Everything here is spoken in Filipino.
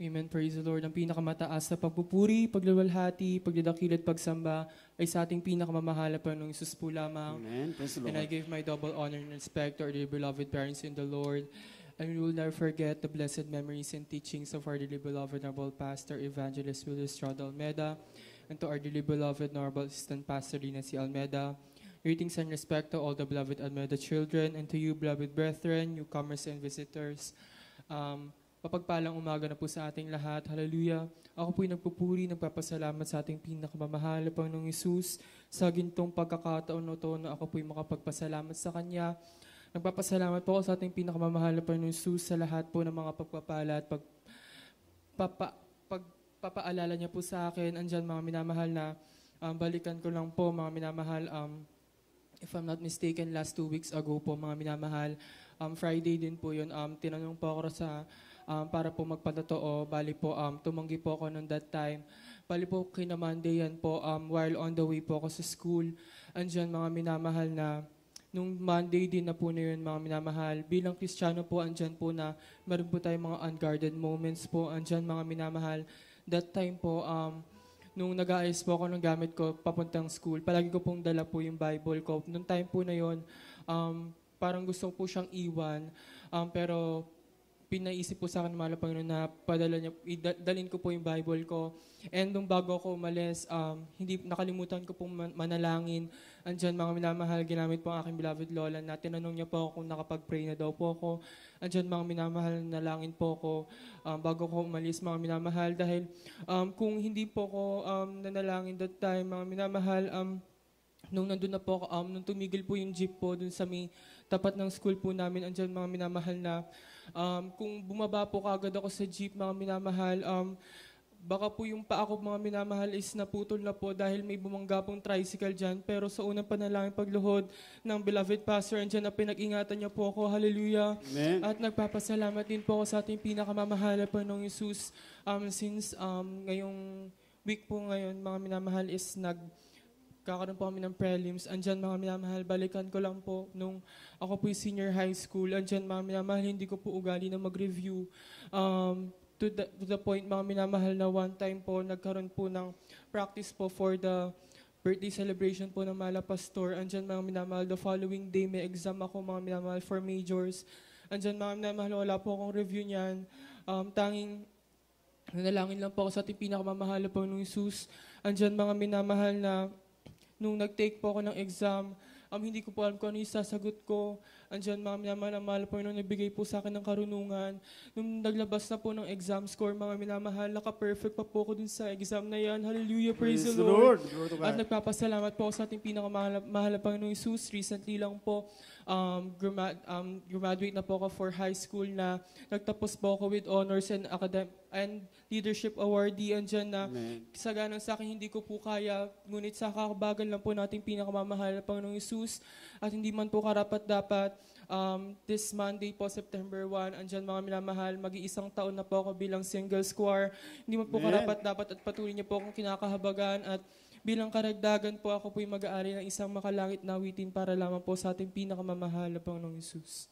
Amen. Praise the Lord. Ang pinakamataas na pagpupuri, pagluwalhati, pagdadakil at pagsamba ay sa ating pinakamamahal na Panginoong Isus po lamang. Amen. Praise the And I Lord. give my double honor and respect to our dear beloved parents in the Lord. And we will never forget the blessed memories and teachings of our dearly beloved Noble Pastor Evangelist Willis Strada Almeda, and to our dearly beloved Noble Assistant Pastor Lina C. Almeda. Greetings and respect to all the beloved Almeda children, and to you, beloved brethren, newcomers and visitors. Papagpalang umaga na po sa ating lahat. Hallelujah. Ako po'y nagpupuri, nagpapasalamat sa ating pinakamamahal na Panginoong Hesus sa gintong pagkakataon na ito na ako po'y makapagpasalamat sa Kanya. Nagpapasalamat po ako sa ating pinakamamahal na Panginoong Hesus sa lahat po ng mga pagpapala at pagpapaalala niya po sa akin. Andyan mga minamahal na balikan ko lang po mga minamahal. If I'm not mistaken, last 2 weeks ago po mga minamahal, Friday din po yun, tinanong po ako sa para po magpatotoo. Bali po, tumanggi po ako noon that time. Bali po, kina Monday yan po, while on the way po ako sa school. Andyan mga minamahal na, nung Monday din na po na yun, mga minamahal, bilang Kristiyano po, andyan po na, meron po tayong mga unguarded moments po, andyan mga minamahal. That time po, nung nag-aayos po ako ng gamit ko papuntang school, palagi ko pong dala po yung Bible ko. Nung time po na yun, parang gusto ko po siyang iwan, pero pinaisip po sa akin ng mahal na Panginoon na dalhin ko po yung Bible ko. And nung bago ako umalis, hindi nakalimutan ko pong manalangin. Andyan mga minamahal, ginamit po ang aking beloved lola na tinanong niya po ako kung nakapag-pray na daw po ako. Andyan mga minamahal, nalangin po ako bago ko umalis mga minamahal. Dahil kung hindi po ako nanalangin that time, mga minamahal, nung nandun na po ako, nung tumigil po yung jeep po dun sa may tapat ng school po namin, andyan mga minamahal na kung bumaba po kagad ako sa jeep, mga minamahal, baka po yung paa ko, mga minamahal, is naputol na po dahil may bumangga pong tricycle dyan. Pero sa unang panalangin pagluhod ng beloved pastor, andyan na pinag-ingatan niya po ako. Hallelujah. Amen. At nagpapasalamat din po ako sa ating pinakamamahal na Panginoong Hesus. Since ngayong week po ngayon, mga minamahal, is kakaroon po kami ng prelims. Andyan mga minamahal, balikan ko lang po nung ako po yung senior high school. Andyan mga minamahal, hindi ko po ugali na mag-review. To the point mga minamahal na one time po, nagkaroon po ng practice po for the birthday celebration po ng Mala Pastor. Andyan mga minamahal, the following day may exam ako mga minamahal for majors. Andyan mga minamahal, wala po akong review niyan. Tanging nanalangin lang po ako sa ating pinakamamahal na Panginoong Hesus. Andyan mga minamahal na nung nag-take po ako ng exam, hindi ko po alam kung ano yung sasagot ko. Andyan mga minamahal na mahal po nung nagbigay po sa akin ng karunungan. Nung naglabas na po ng exam score, mga minamahal, naka-perfect pa po ako dun sa exam na yan. Hallelujah, praise the Lord. At nagpapasalamat po ako sa ating pinakamahal na Panginoong Hesus. Recently lang po, graduate na po ako for high school na nagtapos po ako with honors and leadership awardee. Andyan na sa ganang sa akin hindi ko po kaya, ngunit sa kakabagan lang po nating pinakamamahal na Panginoong Hesus. At hindi man po karapat-dapat, this Monday po, September 1, andyan mga minamahal, mag-iisang taon na po ako bilang single squire. Hindi man po karapat-dapat at patuloy niyo po akong kinakahabagan at bilang karagdagan po ako po'y mag-aari ng isang makalangit na awitin para lamang po sa ating pinakamamahal na Panginoong Hesus.